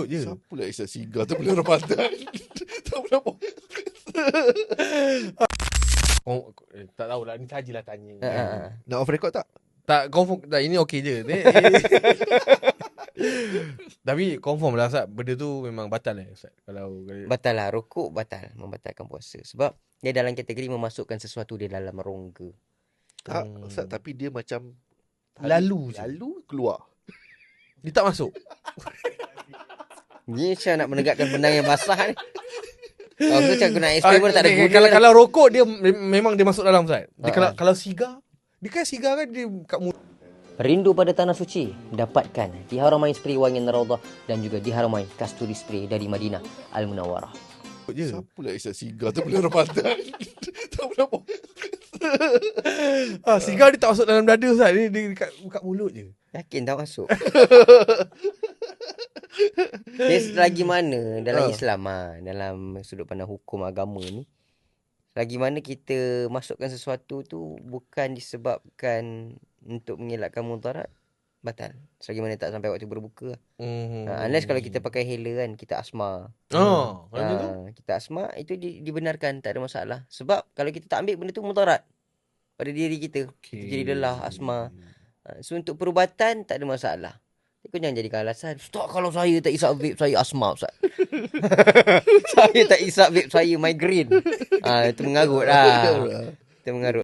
mulut je. Siapa pula isap sigar tu bulan Ramadan? Tak pernah buat. Tak tahulah, ni sajalah tanya. Nak off record tak? Tak, confirm tak, ini okey je. Tapi confirm lah Ustaz, benda tu memang batal Ustaz. Kalau Batal lah, rokok batal, membatalkan puasa. Sebab dia dalam kategori memasukkan sesuatu di dalam rongga. Tak, Ustaz, tapi dia macam lalu je. lalu keluar. Dia tak masuk. Ni saya nak menegakkan benang yang basah ni. Kalau tu macam aku nak explain pun tak ada guna. Kalau rokok dia memang dia masuk dalam Ustaz. Dia kalau sigar, dia kan sigar kan dia kat mulut. Rindu pada tanah suci, dapatkan di Haramain Spray Wangian Raudhah dan juga di Haramain Kasturi Spray dari Madinah Al-Munawwarah. Siapa pula isap sigar tu bulan Ramadan? Tak pernah buat. Sigar dia tak masuk dalam dada Ustaz. Dia kat mulut je. Yakin tak masuk? Dia selagi mana dalam Islam dalam sudut pandang hukum agama ni, selagi mana kita masukkan sesuatu tu bukan disebabkan untuk mengelakkan mudarat, batal. Selagi mana tak sampai waktu berbuka. Unless kalau kita pakai inhaler kan, kita asma. Kita asma, itu dibenarkan, tak ada masalah. Sebab kalau kita tak ambil benda tu mudarat pada diri kita. Kita jadi lelah, asma. So untuk perubatan tak ada masalah. Kau jangan jadikan alasan, Ustaz, kalau saya tak isap vape, saya asma Ustaz. Saya tak isap vape, saya migraine. Itu mengarut lah. Itu mengarut.